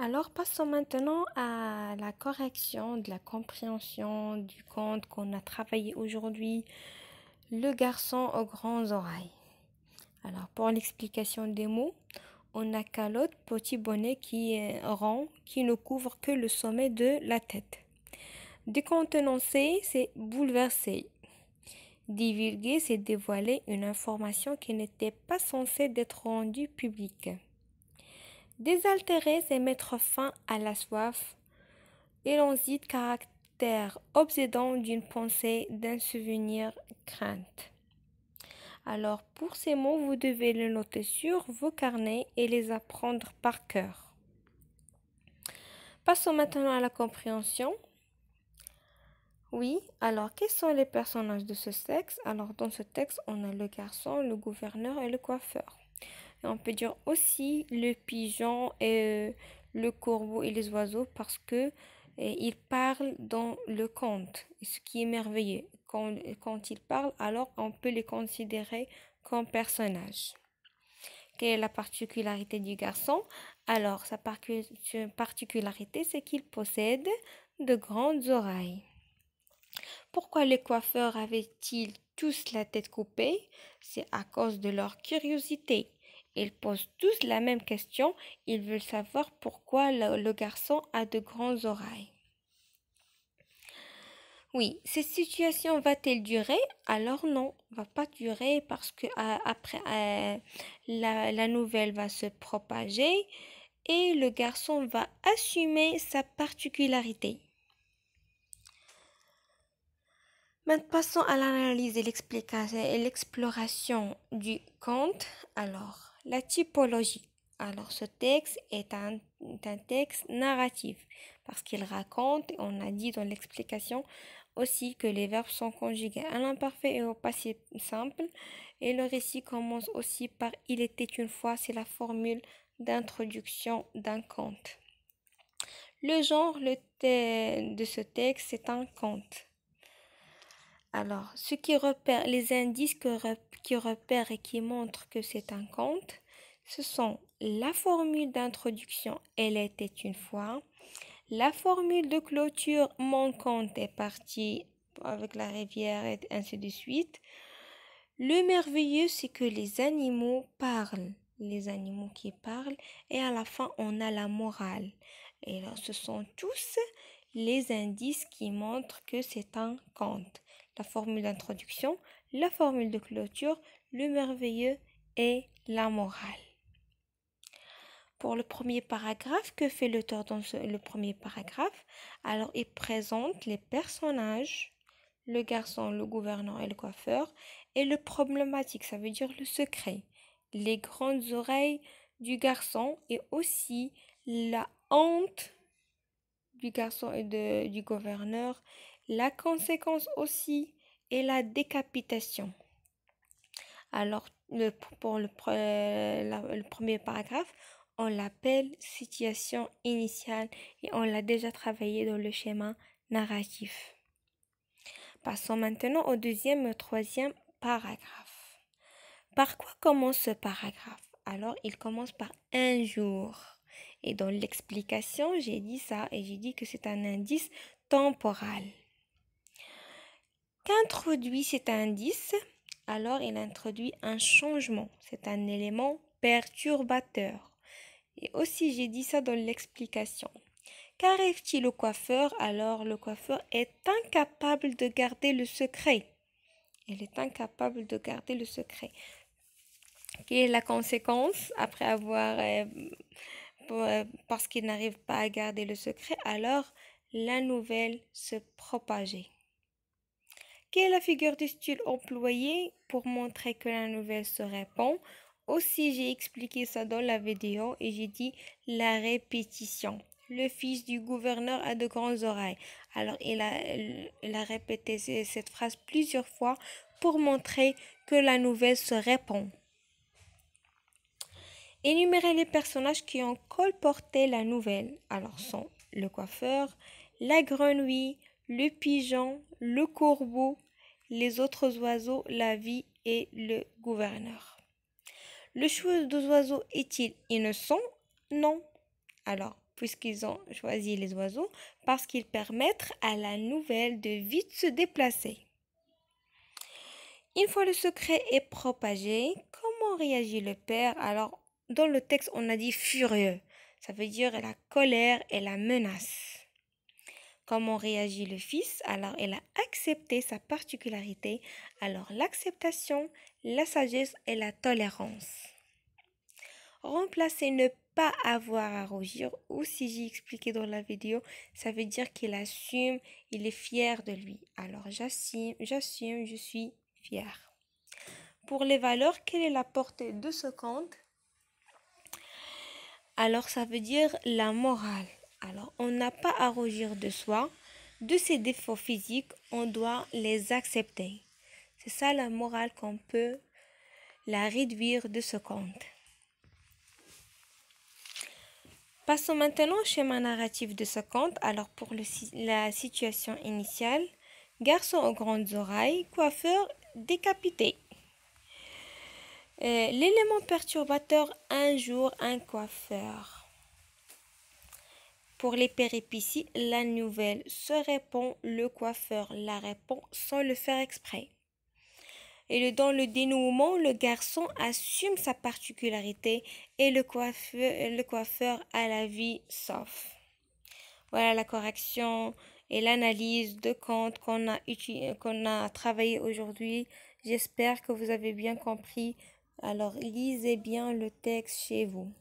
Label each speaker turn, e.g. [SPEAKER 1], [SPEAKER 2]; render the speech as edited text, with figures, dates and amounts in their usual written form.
[SPEAKER 1] Alors, passons maintenant à la correction de la compréhension du conte qu'on a travaillé aujourd'hui, Le garçon aux grandes oreilles. Alors, pour l'explication des mots, on a calotte, petit bonnet qui est rond, qui ne couvre que le sommet de la tête. Décontenancer, c'est bouleverser. Divulguer, c'est dévoiler une information qui n'était pas censée être rendue publique. Désaltérer, c'est mettre fin à la soif. Et l'on dit caractère obsédant d'une pensée, d'un souvenir, crainte. Alors, pour ces mots, vous devez les noter sur vos carnets et les apprendre par cœur. Passons maintenant à la compréhension. Oui, alors quels sont les personnages de ce texte? Alors, dans ce texte, on a le garçon, le gouverneur et le coiffeur. Et on peut dire aussi le pigeon et le corbeau et les oiseaux parce que ils parlent dans le conte, ce qui est merveilleux. Quand ils parlent, alors on peut les considérer comme personnages. Quelle est la particularité du garçon? Alors, sa particularité, c'est qu'il possède de grandes oreilles. Pourquoi les coiffeurs avaient-ils tous la tête coupée? C'est à cause de leur curiosité. Ils posent tous la même question, ils veulent savoir pourquoi le garçon a de grandes oreilles. Oui, cette situation va-t-elle durer? Alors non, va pas durer parce que après la nouvelle va se propager et le garçon va assumer sa particularité. Maintenant, passons à l'analyse et l'explication et l'exploration du conte. Alors, la typologie. Alors, ce texte est un texte narratif parce qu'il raconte, on a dit dans l'explication aussi que les verbes sont conjugués à l'imparfait et au passé simple. Et le récit commence aussi par Il était une fois, c'est la formule d'introduction d'un conte. Le genre de ce texte, c'est un conte. Alors, ce qui repère, les indices qui repèrent et qui montrent que c'est un conte, ce sont la formule d'introduction, elle était une fois, la formule de clôture, mon conte est parti avec la rivière et ainsi de suite. Le merveilleux, c'est que les animaux parlent, les animaux qui parlent, et à la fin, on a la morale. Et là, ce sont tous les indices qui montrent que c'est un conte. La formule d'introduction, la formule de clôture, le merveilleux et la morale. Pour le premier paragraphe, que fait l'auteur dans le premier paragraphe? Alors, il présente les personnages, le garçon, le gouverneur et le coiffeur, et le problématique, ça veut dire le secret, les grandes oreilles du garçon et aussi la honte du garçon et du gouverneur, la conséquence aussi et la décapitation. Alors, pour le premier paragraphe, on l'appelle situation initiale et on l'a déjà travaillé dans le schéma narratif. Passons maintenant au deuxième et au troisième paragraphe. Par quoi commence ce paragraphe? Alors, il commence par un jour. Et dans l'explication, j'ai dit ça et j'ai dit que c'est un indice temporal. Qu'introduit cet indice? Alors, il introduit un changement. C'est un élément perturbateur. Et aussi, j'ai dit ça dans l'explication. Qu'arrive-t-il au coiffeur? Alors, le coiffeur est incapable de garder le secret. Il est incapable de garder le secret. Quelle est la conséquence après avoir parce qu'il n'arrive pas à garder le secret, alors la nouvelle se propageait. Quelle est la figure de style employée pour montrer que la nouvelle se répand? Aussi, j'ai expliqué ça dans la vidéo et j'ai dit la répétition. Le fils du gouverneur a de grandes oreilles. Alors, il a répété cette phrase plusieurs fois pour montrer que la nouvelle se répand. Énumérez les personnages qui ont colporté la nouvelle. Alors sont le coiffeur, la grenouille, le pigeon, le corbeau, les autres oiseaux, la vie et le gouverneur. Le choix des oiseaux est-il innocent? Non. Alors, puisqu'ils ont choisi les oiseaux, parce qu'ils permettent à la nouvelle de vite se déplacer. Une fois le secret est propagé, comment réagit le père? Alors, dans le texte, on a dit furieux. Ça veut dire la colère et la menace. Comment réagit le fils? Alors, il a accepté sa particularité. Alors, l'acceptation, la sagesse et la tolérance. Remplacer ne pas avoir à rougir, ou si j'ai expliqué dans la vidéo, ça veut dire qu'il assume, il est fier de lui. Alors, j'assume, je suis fier. Pour les valeurs, quelle est la portée de ce conte? Alors, ça veut dire la morale. Alors, on n'a pas à rougir de soi, de ses défauts physiques, on doit les accepter. C'est ça la morale qu'on peut la réduire de ce conte. Passons maintenant au schéma narratif de ce conte. Alors, pour la situation initiale, garçon aux grandes oreilles, coiffeur décapité. L'élément perturbateur, un jour, un coiffeur. Pour les péripéties, la nouvelle se répond, le coiffeur la répond sans le faire exprès. Et dans le dénouement, le garçon assume sa particularité et le coiffeur a la vie sauf. Voilà la correction et l'analyse de conte qu'on a travaillé aujourd'hui. J'espère que vous avez bien compris. Alors lisez bien le texte chez vous.